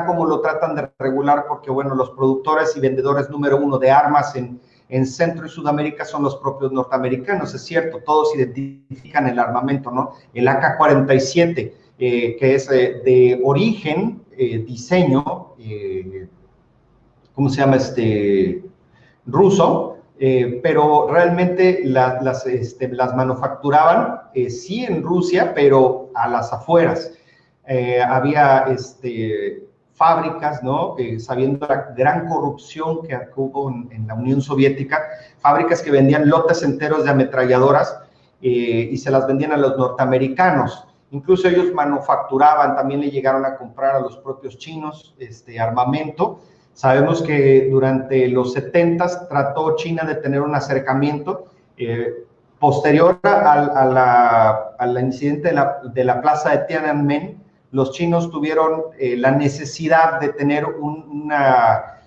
cómo lo tratan de regular, porque, bueno, los productores y vendedores número uno de armas en Centro y Sudamérica son los propios norteamericanos, es cierto, todos identifican el armamento, ¿no? El AK-47, que es de origen, diseño, ¿cómo se llama? Ruso, pero realmente las manufacturaban, sí en Rusia, pero a las afueras. Había fábricas, ¿no? Sabiendo la gran corrupción que hubo en la Unión Soviética, fábricas que vendían lotes enteros de ametralladoras y se las vendían a los norteamericanos. Incluso ellos manufacturaban, también le llegaron a comprar a los propios chinos armamento. Sabemos que durante los 70s trató China de tener un acercamiento posterior al incidente de la plaza de Tiananmen. Los chinos tuvieron la necesidad de tener una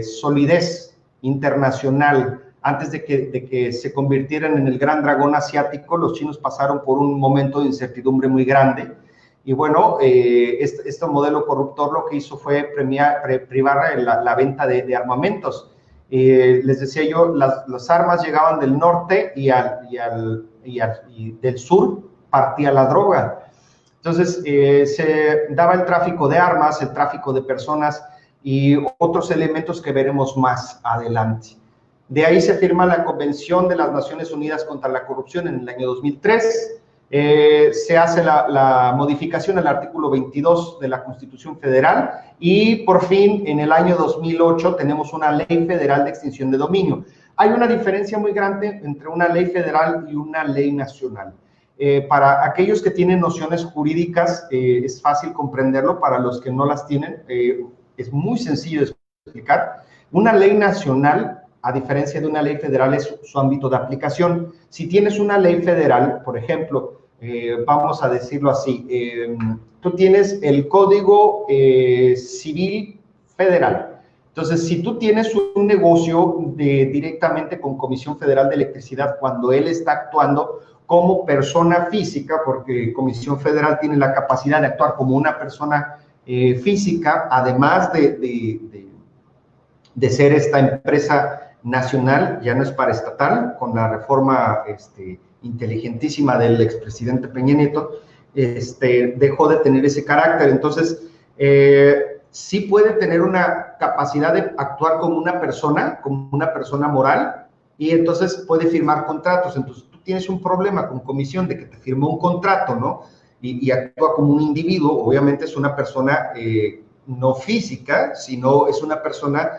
solidez internacional. Antes de que se convirtieran en el gran dragón asiático, los chinos pasaron por un momento de incertidumbre muy grande. Y bueno, este modelo corruptor lo que hizo fue privar la venta de armamentos. Les decía yo, las armas llegaban del norte y del sur partía la droga. Entonces, se daba el tráfico de armas, el tráfico de personas y otros elementos que veremos más adelante. De ahí se firma la Convención de las Naciones Unidas contra la Corrupción en el año 2003. Se hace la modificación al artículo 22 de la Constitución Federal y por fin en el año 2008 tenemos una ley federal de extinción de dominio. Hay una diferencia muy grande entre una ley federal y una ley nacional. Para aquellos que tienen nociones jurídicas es fácil comprenderlo, para los que no las tienen es muy sencillo de explicar. Una ley nacional, a diferencia de una ley federal, es su ámbito de aplicación. Si tienes una ley federal, por ejemplo, vamos a decirlo así, tú tienes el Código Civil Federal. Entonces, si tú tienes un negocio directamente con Comisión Federal de Electricidad, cuando él está actuando como persona física, porque Comisión Federal tiene la capacidad de actuar como una persona física, además de ser esta empresa nacional, ya no es paraestatal, con la reforma inteligentísima del expresidente Peña Nieto, dejó de tener ese carácter. Entonces, sí puede tener una capacidad de actuar como una persona moral, y entonces puede firmar contratos. Entonces, tú tienes un problema con comisión de que te firmó un contrato, ¿no? Y actúa como un individuo. Obviamente es una persona no física, sino es una persona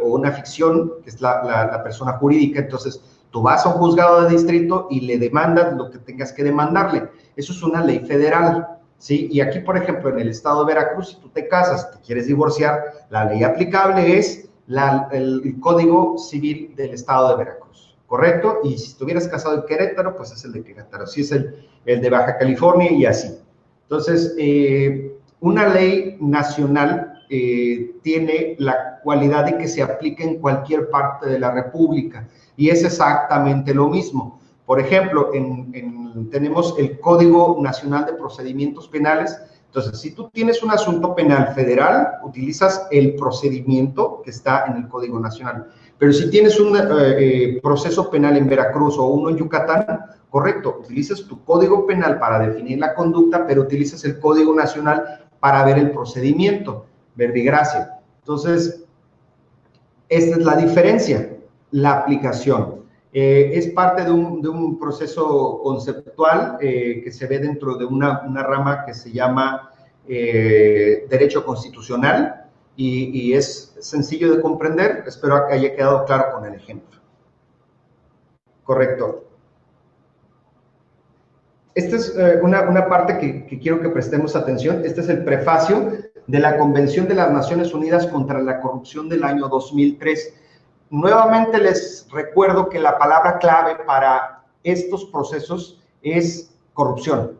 o una ficción, que es la persona jurídica. Entonces, tú vas a un juzgado de distrito y le demandas lo que tengas que demandarle. Eso es una ley federal, ¿sí? Y aquí, por ejemplo, en el estado de Veracruz, si tú te casas, te quieres divorciar, la ley aplicable es el Código Civil del estado de Veracruz, ¿correcto? Y si estuvieras casado en Querétaro, pues es el de Querétaro. Si es el de Baja California y así. Entonces, una ley nacional tiene la cualidad de que se aplique en cualquier parte de la República, y es exactamente lo mismo. Por ejemplo, tenemos el Código Nacional de Procedimientos Penales. Entonces, si tú tienes un asunto penal federal, utilizas el procedimiento que está en el Código Nacional. Pero si tienes un proceso penal en Veracruz o uno en Yucatán, correcto, utilizas tu Código Penal para definir la conducta, pero utilizas el Código Nacional para ver el procedimiento. Verbigracia. Entonces, esta es la diferencia, la aplicación. Es parte de un proceso conceptual que se ve dentro de una rama que se llama Derecho Constitucional, y es sencillo de comprender. Espero que haya quedado claro con el ejemplo. Correcto. Esta es una parte que quiero que prestemos atención. Este es el prefacio de la Convención de las Naciones Unidas contra la Corrupción del año 2003. Nuevamente les recuerdo que la palabra clave para estos procesos es corrupción,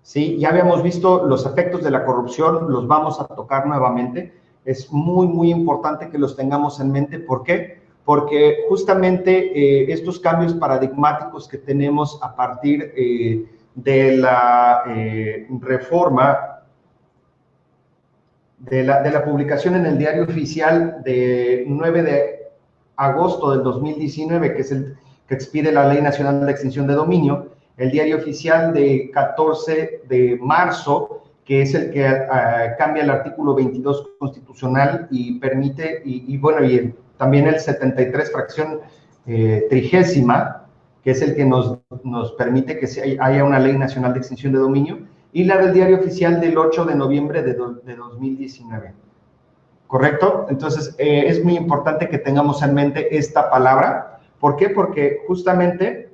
¿sí? Ya habíamos visto los efectos de la corrupción, los vamos a tocar nuevamente. Es muy, muy importante que los tengamos en mente. ¿Por qué? Porque justamente estos cambios paradigmáticos que tenemos a partir de la reforma de la publicación en el Diario Oficial de 9 de agosto del 2019, que es el que expide la Ley Nacional de Extinción de Dominio, el Diario Oficial de 14 de marzo, que es el que cambia el artículo 22 constitucional y permite, también el 73 fracción trigésima, que es el que nos permite que haya una Ley Nacional de Extinción de Dominio, y la del Diario Oficial del 8 de noviembre de 2019. ¿Correcto? Entonces, es muy importante que tengamos en mente esta palabra. ¿Por qué? Porque justamente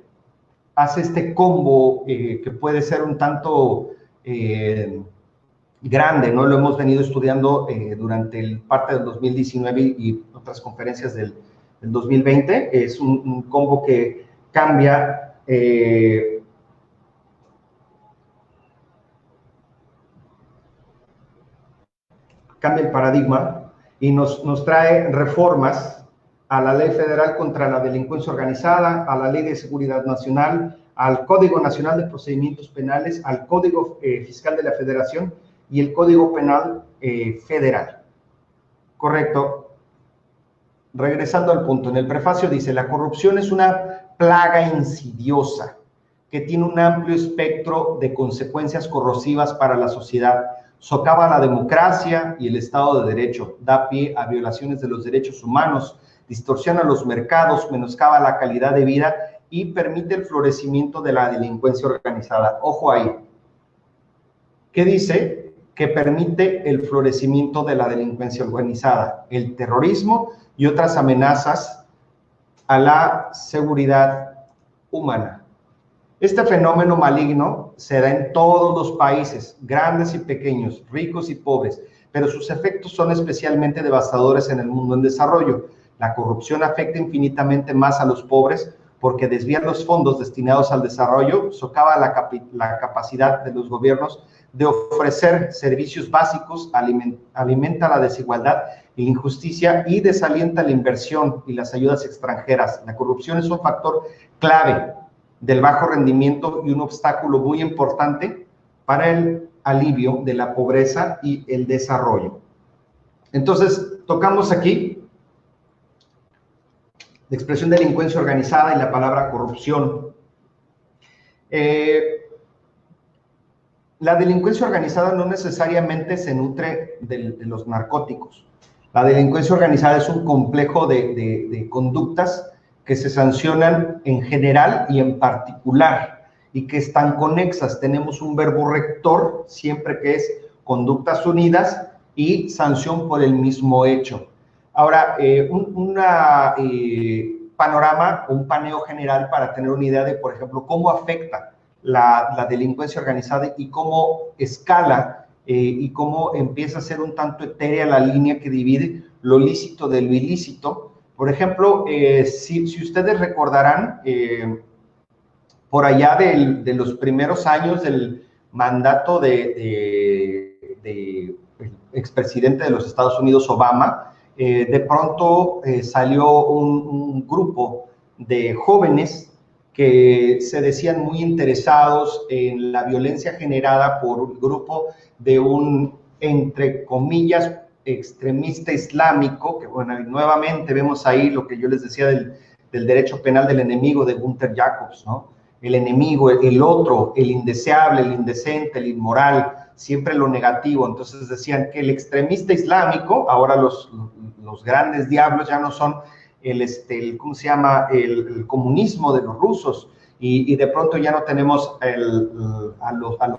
hace este combo que puede ser un tanto grande, ¿no? Lo hemos venido estudiando durante parte del 2019 y otras conferencias del 2020. Es un combo que cambia el paradigma y nos trae reformas a la Ley Federal contra la Delincuencia Organizada, a la Ley de Seguridad Nacional, al Código Nacional de Procedimientos Penales, al Código Fiscal de la Federación y el Código Penal Federal. Correcto. Regresando al punto, en el prefacio dice: la corrupción es una plaga insidiosa que tiene un amplio espectro de consecuencias corrosivas para la sociedad. Socava la democracia y el Estado de Derecho, da pie a violaciones de los derechos humanos, distorsiona los mercados, menoscaba la calidad de vida y permite el florecimiento de la delincuencia organizada. Ojo ahí. ¿Qué dice? Que permite el florecimiento de la delincuencia organizada, el terrorismo y otras amenazas a la seguridad humana. Este fenómeno maligno se da en todos los países, grandes y pequeños, ricos y pobres, pero sus efectos son especialmente devastadores en el mundo en desarrollo. La corrupción afecta infinitamente más a los pobres porque desvía los fondos destinados al desarrollo, socava la capacidad de los gobiernos de ofrecer servicios básicos, alimenta la desigualdad y la injusticia y desalienta la inversión y las ayudas extranjeras. La corrupción es un factor clave del bajo rendimiento y un obstáculo muy importante para el alivio de la pobreza y el desarrollo. Entonces, tocamos aquí la expresión delincuencia organizada y la palabra corrupción. La delincuencia organizada no necesariamente se nutre de los narcóticos. La delincuencia organizada es un complejo de conductas que se sancionan en general y en particular y que están conexas. Tenemos un verbo rector siempre que es conductas unidas y sanción por el mismo hecho. Ahora, un panorama, un paneo general para tener una idea de, por ejemplo, cómo afecta la delincuencia organizada y cómo escala y cómo empieza a ser un tanto etérea la línea que divide lo lícito de lo ilícito. Por ejemplo, si ustedes recordarán, por allá de los primeros años del mandato del expresidente de los Estados Unidos, Obama, de pronto salió un grupo de jóvenes que se decían muy interesados en la violencia generada por un grupo de un, entre comillas, extremista islámico, que bueno, nuevamente vemos ahí lo que yo les decía del derecho penal del enemigo de Gunther Jacobs, ¿no? El enemigo, el otro, el indeseable, el indecente, el inmoral, siempre lo negativo. Entonces decían que el extremista islámico, ahora los grandes diablos ya no son ¿cómo se llama? El comunismo de los rusos, y de pronto ya no tenemos a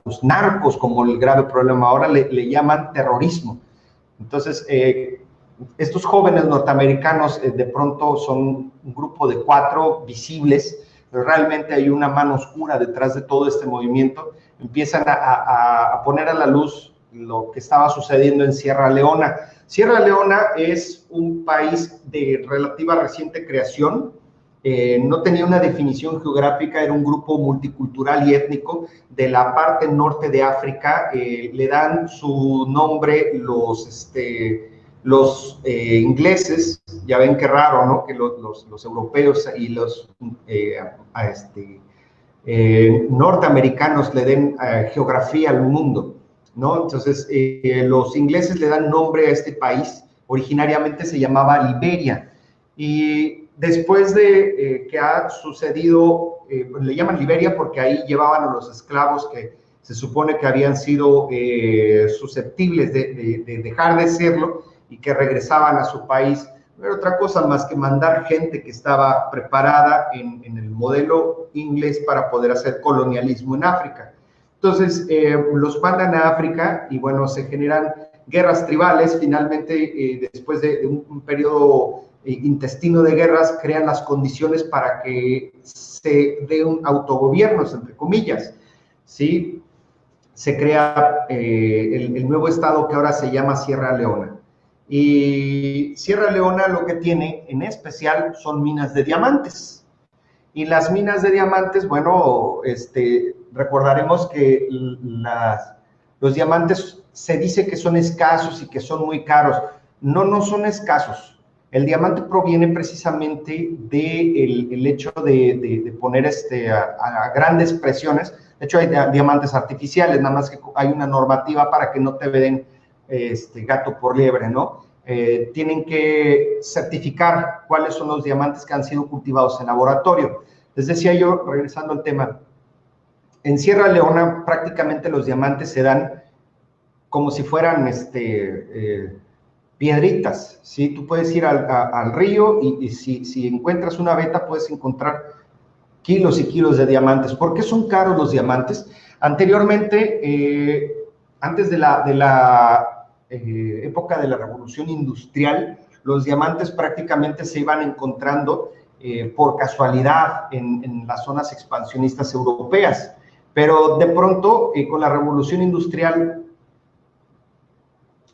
los narcos como el grave problema, ahora le llaman terrorismo. Entonces, estos jóvenes norteamericanos de pronto son un grupo de 4 visibles, pero realmente hay una mano oscura detrás de todo este movimiento. Empiezan a poner a la luz lo que estaba sucediendo en Sierra Leona. Sierra Leona es un país de relativa reciente creación, no tenía una definición geográfica, era un grupo multicultural y étnico de la parte norte de África. Le dan su nombre los ingleses, ya ven qué raro, ¿no? Que los europeos y los norteamericanos le den geografía al mundo. ¿no? Entonces, los ingleses le dan nombre a este país, originariamente se llamaba Liberia, y después de que ha sucedido, le llaman Liberia porque ahí llevaban a los esclavos que se supone que habían sido susceptibles de dejar de serlo y que regresaban a su país. No era otra cosa más que mandar gente que estaba preparada en el modelo inglés para poder hacer colonialismo en África. Entonces, los mandan a África y bueno, se generan guerras tribales. Finalmente, después de un periodo intestino de guerras, crean las condiciones para que se dé un autogobierno, entre comillas, ¿sí? Se crea el nuevo estado que ahora se llama Sierra Leona. Y Sierra Leona lo que tiene en especial son minas de diamantes. Y las minas de diamantes, bueno, recordaremos que los diamantes se dice que son escasos y que son muy caros. No, no son escasos. El diamante proviene precisamente del hecho de poner a grandes presiones. De hecho, hay diamantes artificiales, nada más que hay una normativa para que no te den gato por liebre, ¿no? Tienen que certificar cuáles son los diamantes que han sido cultivados en laboratorio. Les decía yo, regresando al tema, en Sierra Leona prácticamente los diamantes se dan como si fueran piedritas, ¿sí? Tú puedes ir al río y si encuentras una veta puedes encontrar kilos y kilos de diamantes. ¿Por qué son caros los diamantes? Anteriormente, antes de la época de la revolución industrial, los diamantes prácticamente se iban encontrando por casualidad en las zonas expansionistas europeas, pero de pronto con la revolución industrial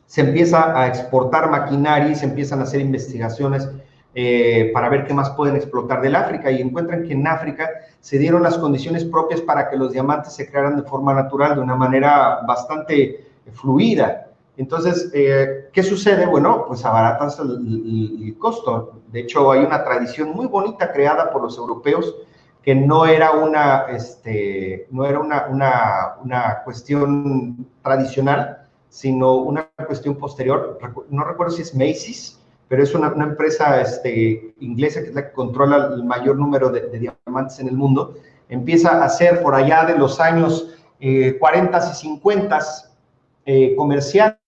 se empieza a exportar maquinaria y se empiezan a hacer investigaciones para ver qué más pueden explotar del África, y encuentran que en África se dieron las condiciones propias para que los diamantes se crearan de forma natural, de una manera bastante fluida. Entonces, ¿qué sucede? Bueno, pues abaratan el costo. De hecho, hay una tradición muy bonita creada por los europeos que no era una cuestión tradicional, sino una cuestión posterior. No recuerdo si es Macy's, pero es una empresa inglesa que es la que controla el mayor número de diamantes en el mundo. Empieza a hacer por allá de los años 40 y 50 comerciales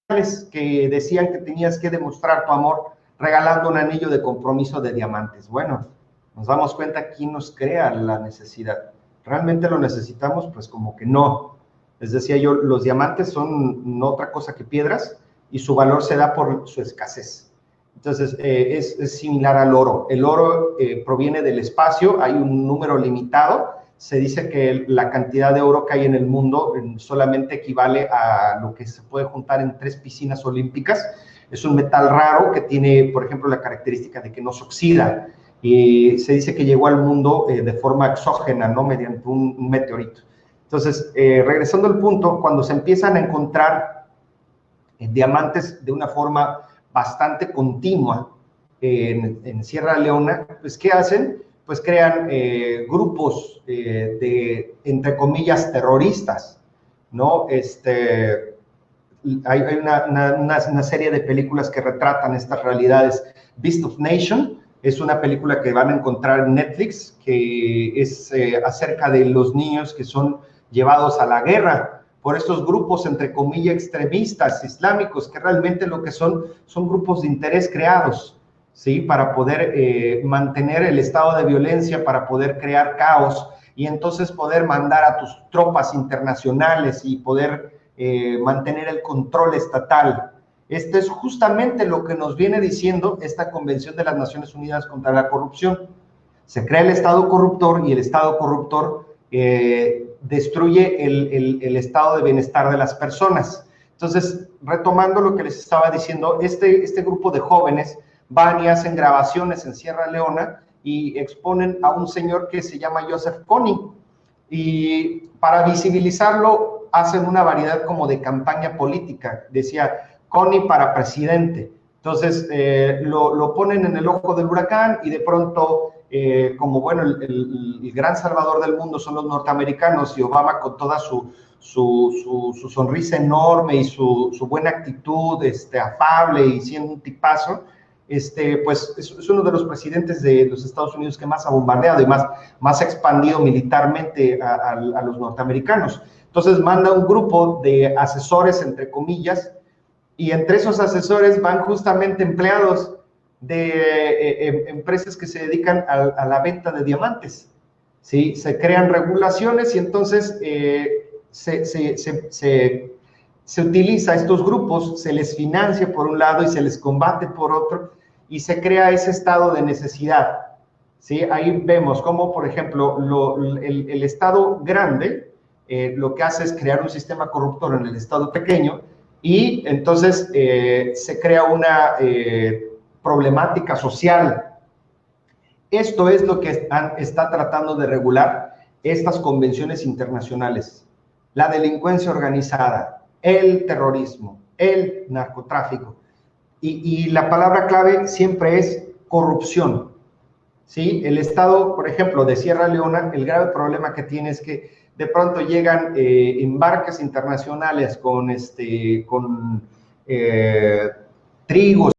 que decían que tenías que demostrar tu amor regalando un anillo de compromiso de diamantes. Bueno, nos damos cuenta quién nos crea la necesidad. ¿Realmente lo necesitamos? Pues como que no. Les decía yo, los diamantes son no otra cosa que piedras y su valor se da por su escasez. Entonces, es similar al oro. El oro proviene del espacio, hay un número limitado. Se dice que la cantidad de oro que hay en el mundo solamente equivale a lo que se puede juntar en 3 piscinas olímpicas. Es un metal raro que tiene, por ejemplo, la característica de que no se oxida. Y se dice que llegó al mundo de forma exógena, ¿no? Mediante un meteorito. Entonces, regresando al punto, cuando se empiezan a encontrar diamantes de una forma bastante continua en Sierra Leona, pues, ¿qué hacen? Pues crean grupos entre comillas, terroristas, ¿no? Hay una serie de películas que retratan estas realidades. Beast of Nation es una película que van a encontrar en Netflix, que es acerca de los niños que son llevados a la guerra por estos grupos, entre comillas, extremistas islámicos, que realmente lo que son grupos de interés creados, ¿sí? Para poder mantener el estado de violencia, para poder crear caos y entonces poder mandar a tus tropas internacionales y poder mantener el control estatal. Esto es justamente lo que nos viene diciendo esta Convención de las Naciones Unidas contra la Corrupción. Se crea el Estado corruptor y el Estado corruptor destruye el estado de bienestar de las personas. Entonces, retomando lo que les estaba diciendo, este grupo de jóvenes van y hacen grabaciones en Sierra Leona y exponen a un señor que se llama Joseph Kony, y para visibilizarlo hacen una variedad como de campaña política. Decía Kony para presidente. Entonces lo ponen en el ojo del huracán y de pronto, como bueno, el gran salvador del mundo son los norteamericanos, y Obama con toda su su sonrisa enorme y su buena actitud, afable y siendo un tipazo, pues es uno de los presidentes de los Estados Unidos que más ha bombardeado y más ha expandido militarmente a los norteamericanos. Entonces manda un grupo de asesores, entre comillas, y entre esos asesores van justamente empleados de empresas que se dedican a la venta de diamantes, ¿sí? Se crean regulaciones y entonces se utiliza a estos grupos, se les financia por un lado y se les combate por otro, y se crea ese estado de necesidad, ¿sí? Ahí vemos cómo, por ejemplo, el estado grande lo que hace es crear un sistema corruptor en el estado pequeño, y entonces se crea una problemática social. Esto es lo que está tratando de regular estas convenciones internacionales: la delincuencia organizada, el terrorismo, el narcotráfico. Y la palabra clave siempre es corrupción, ¿sí? El Estado, por ejemplo, de Sierra Leona, el grave problema que tiene es que de pronto llegan embarques internacionales con trigo,